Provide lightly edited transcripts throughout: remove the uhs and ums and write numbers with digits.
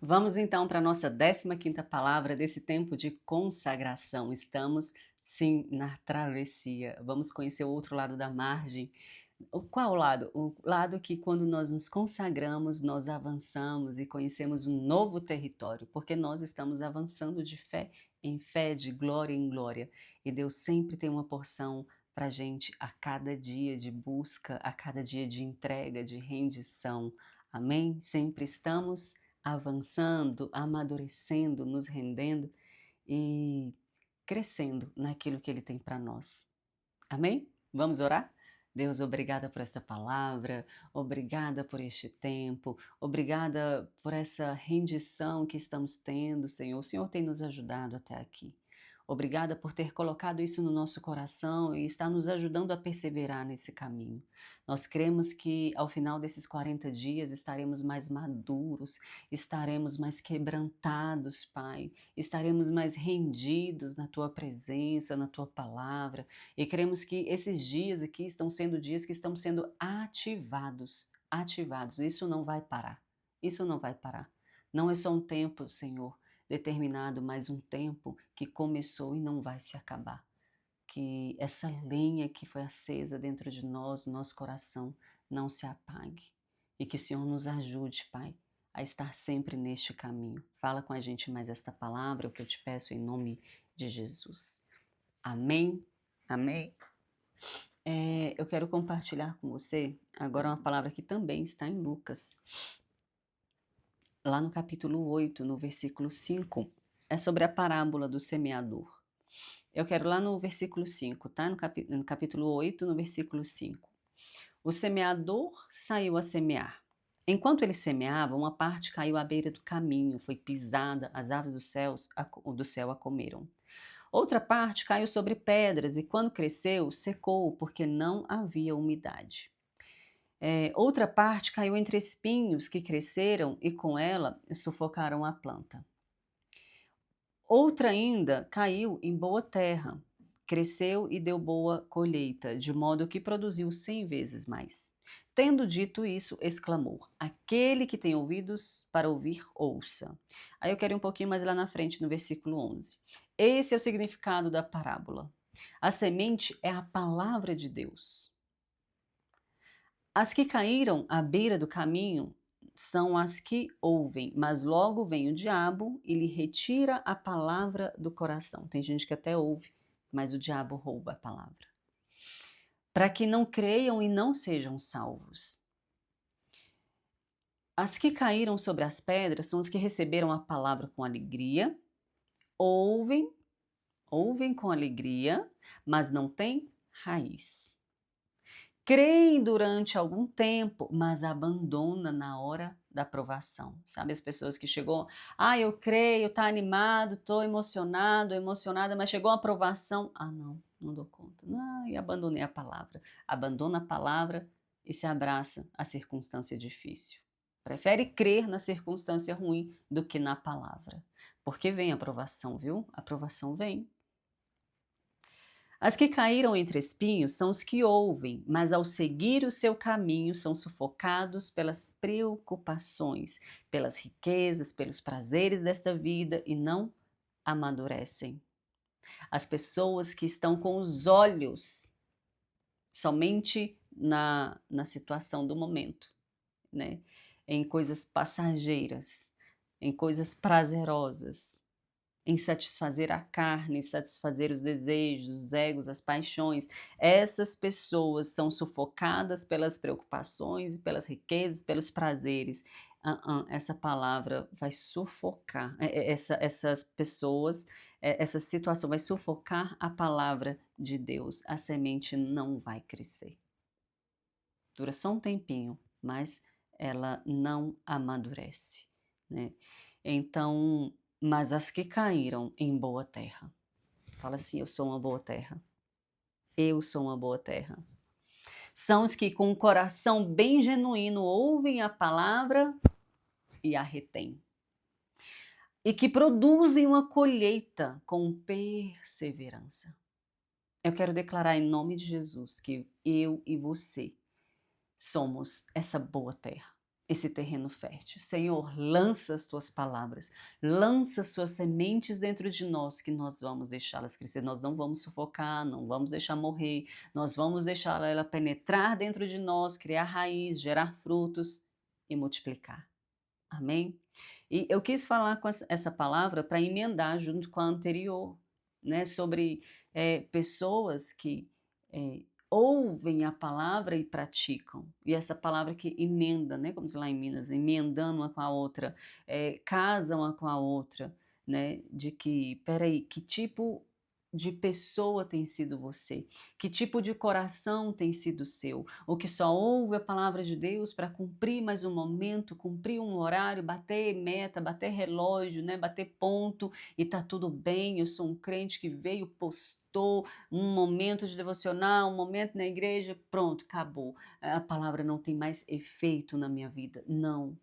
Vamos então para a nossa 15ª palavra desse tempo de consagração. Estamos, sim, na travessia. Vamos conhecer o outro lado da margem. Qual lado? O lado que quando nós nos consagramos, nós avançamos e conhecemos um novo território, porque nós estamos avançando de fé em fé, de glória em glória. E Deus sempre tem uma porção para gente a cada dia de busca, a cada dia de entrega, de rendição. Amém? Sempre estamos avançando, amadurecendo, nos rendendo e crescendo naquilo que Ele tem para nós. Amém? Vamos orar? Deus, obrigada por esta palavra, obrigada por este tempo, obrigada por essa rendição que estamos tendo, Senhor. O Senhor tem nos ajudado até aqui. Obrigada por ter colocado isso no nosso coração e está nos ajudando a perseverar nesse caminho. Nós cremos que ao final desses 40 dias estaremos mais maduros, estaremos mais quebrantados, Pai, estaremos mais rendidos na Tua presença, na Tua palavra. E queremos que esses dias aqui estão sendo dias que estão sendo ativados, ativados. Isso não vai parar. Isso não vai parar. Não é só um tempo, Senhor, determinado, mas um tempo que começou e não vai se acabar. Que essa lenha que foi acesa dentro de nós, no nosso coração, não se apague. E que o Senhor nos ajude, Pai, a estar sempre neste caminho. Fala com a gente mais esta palavra, o que eu te peço em nome de Jesus. Amém. Amém. Eu quero compartilhar com você agora uma palavra que também está em Lucas, lá no capítulo 8, no versículo 5. É sobre a parábola do semeador. Eu quero lá no versículo 5, tá? No capítulo 8, no versículo 5. O semeador saiu a semear. Enquanto ele semeava, uma parte caiu à beira do caminho, foi pisada, as aves do céu a comeram. Outra parte caiu sobre pedras e, quando cresceu, secou, porque não havia umidade. Outra parte caiu entre espinhos que cresceram e, com ela, sufocaram a planta. Outra ainda caiu em boa terra, cresceu e deu boa colheita, de modo que produziu 100 vezes mais. Tendo dito isso, exclamou: Aquele que tem ouvidos para ouvir, ouça. Aí eu quero ir um pouquinho mais lá na frente, no versículo 11. Esse é o significado da parábola. A semente é a palavra de Deus. As que caíram à beira do caminho são as que ouvem, mas logo vem o diabo e lhe retira a palavra do coração. Tem gente que até ouve, mas o diabo rouba a palavra. Para que não creiam e não sejam salvos. As que caíram sobre as pedras são os que receberam a palavra com alegria, ouvem com alegria, mas não têm raiz. Creem durante algum tempo, mas abandona na hora da provação. Sabe as pessoas que chegou, eu creio, tá animado, tô emocionado, emocionada, mas chegou a provação, não dou conta, não, e abandonei a palavra. Abandona a palavra e se abraça à circunstância difícil. Prefere crer na circunstância ruim do que na palavra. Porque vem a provação, viu? A provação vem. As que caíram entre espinhos são os que ouvem, mas ao seguir o seu caminho são sufocados pelas preocupações, pelas riquezas, pelos prazeres desta vida e não amadurecem. As pessoas que estão com os olhos somente na situação do momento, né? Em coisas passageiras, em coisas prazerosas, em satisfazer a carne, satisfazer os desejos, os egos, as paixões. Essas pessoas são sufocadas pelas preocupações, pelas riquezas, pelos prazeres. Essa palavra vai sufocar, essas pessoas, essa situação vai sufocar a palavra de Deus. A semente não vai crescer. Dura só um tempinho, mas ela não amadurece, né? Então, mas as que caíram em boa terra. Fala assim, eu sou uma boa terra. Eu sou uma boa terra. São os que com um coração bem genuíno ouvem a palavra e a retêm. E que produzem uma colheita com perseverança. Eu quero declarar em nome de Jesus que eu e você somos essa boa terra. esse terreno fértil. Senhor, lança as tuas palavras, lança as suas sementes dentro de nós, que nós vamos deixá-las crescer. Nós não vamos sufocar, não vamos deixar morrer, nós vamos deixar ela penetrar dentro de nós, criar raiz, gerar frutos e multiplicar. Amém? E eu quis falar com essa palavra para emendar junto com a anterior, né, sobre pessoas que ouvem a palavra e praticam. E essa palavra que emenda, né, como diz lá em Minas, emendando uma com a outra, casa uma com a outra, né, de que, peraí, que tipo de pessoa tem sido você? Que tipo de coração tem sido o seu? O que só ouve a palavra de Deus para cumprir mais um momento, cumprir um horário, bater meta, bater relógio, né, bater ponto e tá tudo bem, eu sou um crente que veio, postou um momento de devocional, um momento na igreja, pronto, acabou. A palavra não tem mais efeito na minha vida. Não.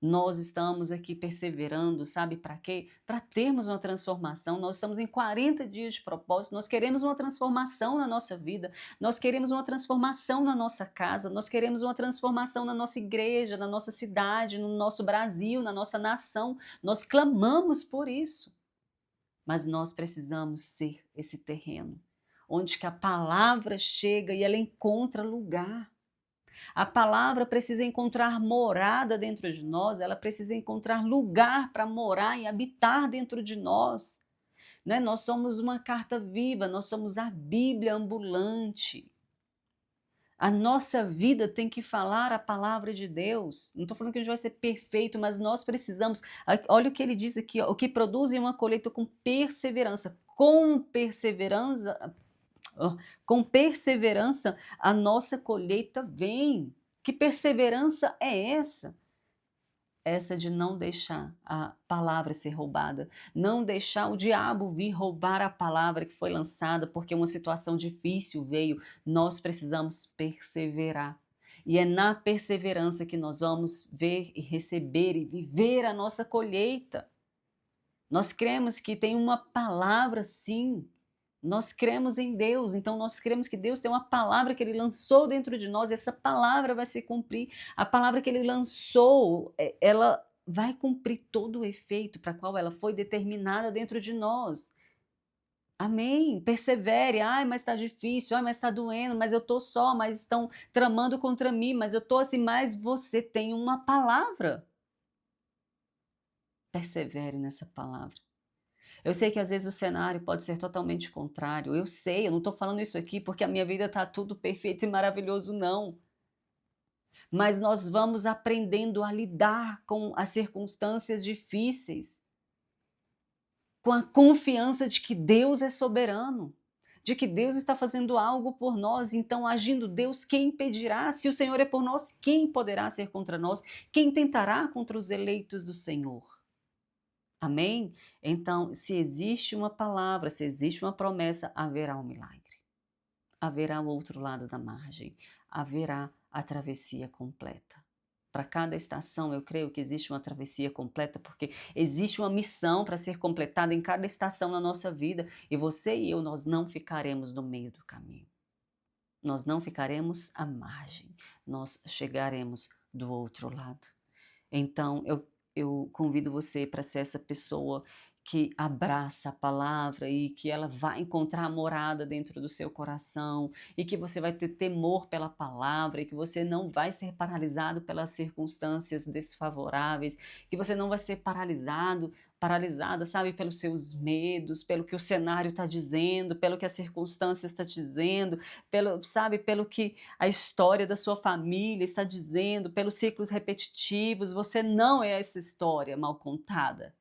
Nós estamos aqui perseverando, sabe para quê? Para termos uma transformação. Nós estamos em 40 dias de propósito, nós queremos uma transformação na nossa vida, nós queremos uma transformação na nossa casa, nós queremos uma transformação na nossa igreja, na nossa cidade, no nosso Brasil, na nossa nação. Nós clamamos por isso. Mas nós precisamos ser esse terreno, onde que a palavra chega e ela encontra lugar. A palavra precisa encontrar morada dentro de nós, ela precisa encontrar lugar para morar e habitar dentro de nós. Né? Nós somos uma carta viva, nós somos a Bíblia ambulante. A nossa vida tem que falar a palavra de Deus. Não estou falando que a gente vai ser perfeito, mas nós precisamos. Olha o que ele diz aqui: ó, o que produz uma colheita com perseverança. Com perseverança, com perseverança, a nossa colheita vem. Que perseverança é essa? Essa de não deixar a palavra ser roubada, não deixar o diabo vir roubar a palavra que foi lançada, porque uma situação difícil veio. Nós precisamos perseverar. E é na perseverança que nós vamos ver e receber e viver a nossa colheita. Nós cremos que tem uma palavra, sim. Nós cremos em Deus, então nós cremos que Deus tem uma palavra que Ele lançou dentro de nós, e essa palavra vai se cumprir. A palavra que Ele lançou, ela vai cumprir todo o efeito para qual ela foi determinada dentro de nós. Amém? Persevere. Ai, mas está difícil, ai, mas está doendo, mas eu estou só, mas estão tramando contra mim, mas eu estou assim, mas você tem uma palavra. Persevere nessa palavra. Eu sei que às vezes o cenário pode ser totalmente contrário, eu sei, eu não estou falando isso aqui porque a minha vida está tudo perfeito e maravilhoso, não. Mas nós vamos aprendendo a lidar com as circunstâncias difíceis, com a confiança de que Deus é soberano, de que Deus está fazendo algo por nós. Então, agindo Deus, quem impedirá? Se o Senhor é por nós, quem poderá ser contra nós? Quem tentará contra os eleitos do Senhor? Amém? Então, se existe uma palavra, se existe uma promessa, haverá um milagre. Haverá o outro lado da margem. Haverá a travessia completa. Para cada estação, eu creio que existe uma travessia completa, porque existe uma missão para ser completada em cada estação na nossa vida. E você e eu, nós não ficaremos no meio do caminho. Nós não ficaremos à margem. Nós chegaremos do outro lado. Então, eu convido você para ser essa pessoa que abraça a palavra e que ela vai encontrar morada dentro do seu coração, e que você vai ter temor pela palavra, e que você não vai ser paralisado pelas circunstâncias desfavoráveis, que você não vai ser paralisada, sabe, pelos seus medos, pelo que o cenário está dizendo, pelo que as circunstâncias estão dizendo, pelo que a história da sua família está dizendo, pelos ciclos repetitivos. Você não é essa história mal contada.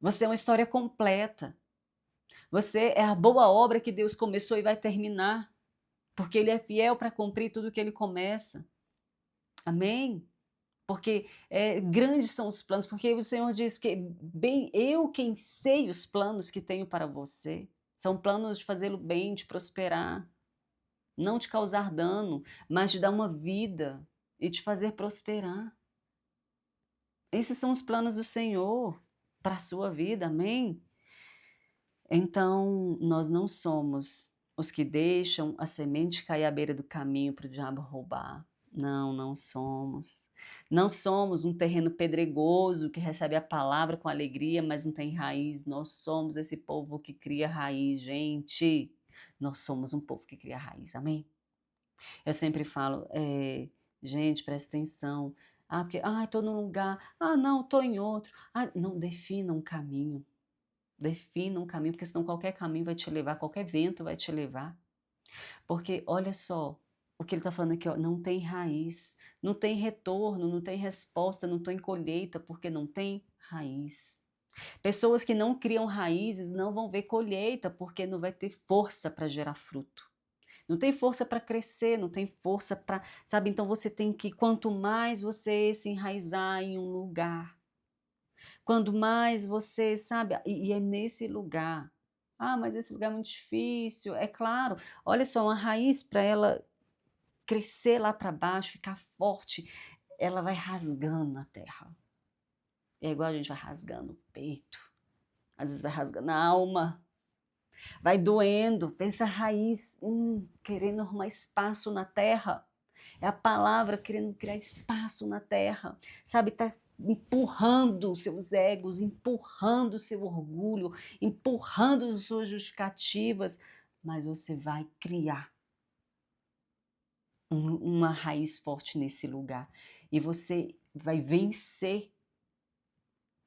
Você é uma história completa. Você é a boa obra que Deus começou e vai terminar, porque Ele é fiel para cumprir tudo que Ele começa. Amém? Porque grandes são os planos, porque o Senhor diz que bem eu quem sei os planos que tenho para você. São planos de fazê-lo bem, de prosperar, não de causar dano, mas de dar uma vida e de fazer prosperar. Esses são os planos do Senhor para a sua vida, amém? Então, nós não somos os que deixam a semente cair à beira do caminho para o diabo roubar. Não, não somos. Não somos um terreno pedregoso que recebe a palavra com alegria, mas não tem raiz. Nós somos esse povo que cria raiz, gente. Nós somos um povo que cria raiz, amém? Eu sempre falo, gente, presta atenção. Ah, porque, estou num lugar. Ah, não, estou em outro. Ah, não, defina um caminho. Defina um caminho, porque senão qualquer caminho vai te levar, qualquer vento vai te levar. Porque olha só, o que ele está falando aqui, ó, não tem raiz, não tem retorno, não tem resposta, não tem colheita, porque não tem raiz. Pessoas que não criam raízes não vão ver colheita, porque não vai ter força para gerar fruto. Não tem força para crescer, não tem força para, sabe? Então você tem que, quanto mais você se enraizar em um lugar, quanto mais você, sabe? E é nesse lugar. Ah, mas esse lugar é muito difícil. É claro, olha só, uma raiz para ela crescer lá para baixo, ficar forte, ela vai rasgando a terra. É igual a gente vai rasgando o peito, às vezes vai rasgando a alma, vai doendo, pensa a raiz, querendo arrumar espaço na terra. É a palavra querendo criar espaço na terra, sabe? Tá empurrando seus egos, empurrando seu orgulho, empurrando as suas justificativas, mas você vai criar uma raiz forte nesse lugar. E você vai vencer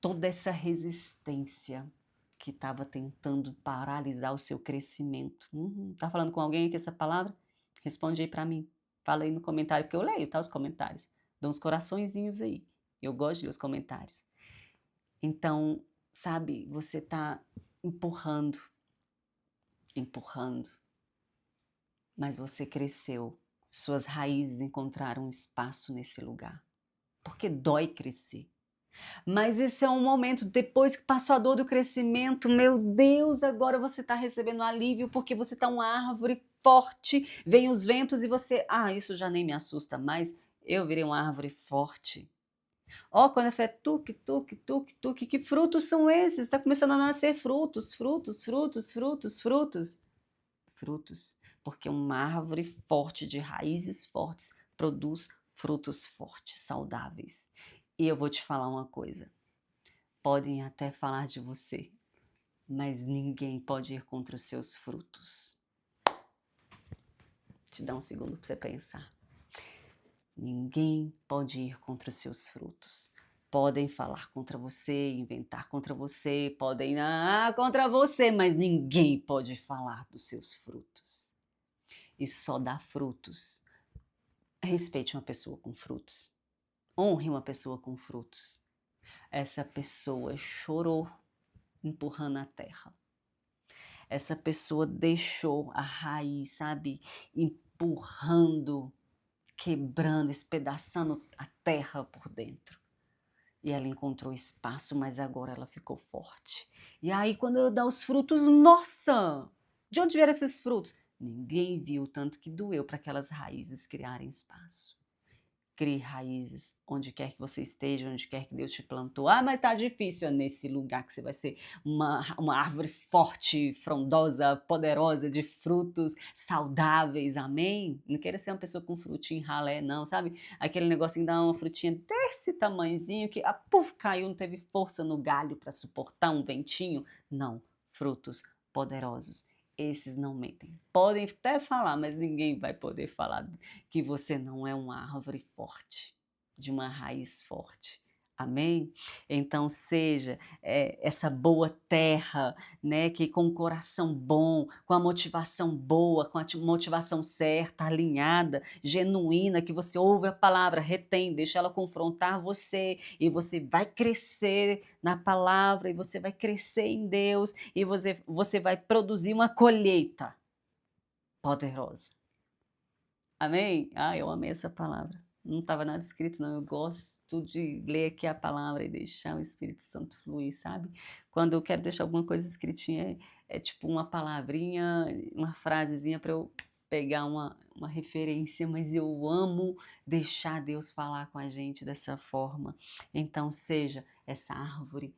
toda essa resistência que estava tentando paralisar o seu crescimento. Tá falando com alguém aqui essa palavra? Responde aí para mim. Fala aí no comentário, porque eu leio, tá, os comentários. Dão uns coraçõezinhos aí. Eu gosto de ler os comentários. Então, sabe, você tá empurrando, empurrando, mas você cresceu. Suas raízes encontraram espaço nesse lugar. Porque dói crescer. Mas esse é um momento, depois que passou a dor do crescimento, meu Deus, agora você está recebendo alívio, porque você está uma árvore forte, vem os ventos e você, isso já nem me assusta mais, eu virei uma árvore forte. Ó, quando a fé tuque, tuque, tuque, tuque, que frutos são esses? Está começando a nascer frutos, frutos, frutos, frutos, frutos, frutos, porque uma árvore forte, de raízes fortes, produz frutos fortes, saudáveis. E eu vou te falar uma coisa, podem até falar de você, mas ninguém pode ir contra os seus frutos. Te dá um segundo para você pensar. Ninguém pode ir contra os seus frutos. Podem falar contra você, inventar contra você, podem contra você, mas ninguém pode falar dos seus frutos. E só dá frutos. Respeite uma pessoa com frutos. Honre uma pessoa com frutos. Essa pessoa chorou empurrando a terra. Essa pessoa deixou a raiz, sabe, empurrando, quebrando, espedaçando a terra por dentro. E ela encontrou espaço, mas agora ela ficou forte. E aí, quando eu dar os frutos, nossa! De onde vieram esses frutos? Ninguém viu, tanto que doeu para aquelas raízes criarem espaço. Crie raízes onde quer que você esteja, onde quer que Deus te plantou. Mas tá difícil, é nesse lugar que você vai ser uma árvore forte, frondosa, poderosa, de frutos saudáveis, amém? Não queira ser uma pessoa com frutinho ralé, não, sabe? Aquele negocinho dá uma frutinha desse tamanhozinho que, caiu, não teve força no galho para suportar um ventinho. Não, frutos poderosos. Esses não mentem. Podem até falar, mas ninguém vai poder falar que você não é uma árvore forte, de uma raiz forte. Amém? Então seja essa boa terra, né, que com o coração bom, com a motivação boa, com a motivação certa, alinhada, genuína, que você ouve a palavra, retém, deixa ela confrontar você e você vai crescer na palavra e você vai crescer em Deus e você vai produzir uma colheita poderosa. Amém? Eu amei essa palavra. Não estava nada escrito, não. Eu gosto de ler aqui a palavra e deixar o Espírito Santo fluir, sabe? Quando eu quero deixar alguma coisa escritinha, é tipo uma palavrinha, uma frasezinha para eu pegar uma referência, mas eu amo deixar Deus falar com a gente dessa forma. Então, seja essa árvore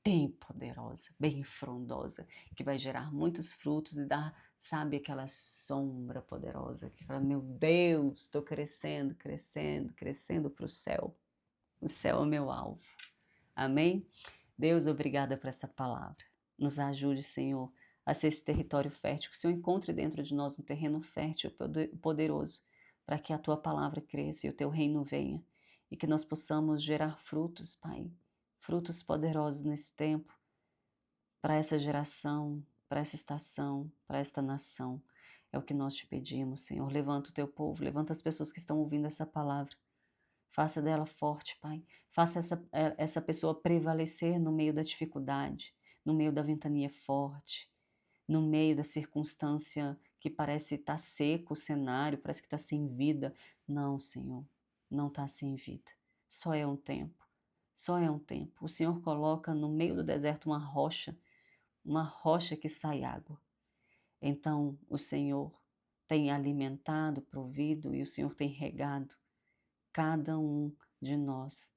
bem poderosa, bem frondosa, que vai gerar muitos frutos e dar sabe, aquela sombra poderosa que fala: "Meu Deus, estou crescendo, crescendo, crescendo para o céu. O céu é o meu alvo". Amém? Deus, obrigada por essa palavra. Nos ajude, Senhor, a ser esse território fértil, que o Senhor encontre dentro de nós um terreno fértil, poderoso, para que a Tua palavra cresça e o Teu reino venha, e que nós possamos gerar frutos, Pai, frutos poderosos nesse tempo, para essa geração, para essa estação, para esta nação. É o que nós te pedimos, Senhor. Levanta o Teu povo, levanta as pessoas que estão ouvindo essa palavra. Faça dela forte, Pai. Faça essa pessoa prevalecer no meio da dificuldade, no meio da ventania forte, no meio da circunstância que parece estar seco o cenário, parece que está sem vida. Não, Senhor, não está sem vida. Só é um tempo, só é um tempo. O Senhor coloca no meio do deserto uma rocha que sai água. Então, o Senhor tem alimentado, provido e o Senhor tem regado cada um de nós,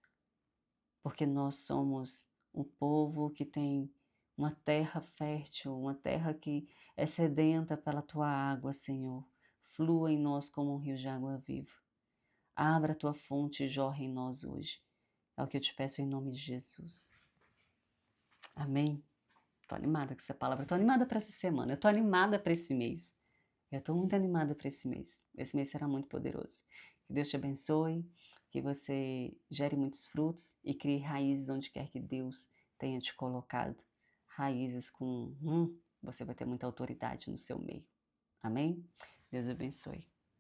porque nós somos um povo que tem uma terra fértil, uma terra que é sedenta pela tua água, Senhor. Flua em nós como um rio de água viva. Abra a tua fonte e jorre em nós hoje. É o que eu te peço em nome de Jesus. Amém? Estou animada com essa palavra, estou animada para essa semana, eu estou animada para esse mês. Eu estou muito animada para esse mês. Esse mês será muito poderoso. Que Deus te abençoe, que você gere muitos frutos e crie raízes onde quer que Deus tenha te colocado. Raízes com você vai ter muita autoridade no seu meio. Amém? Deus abençoe.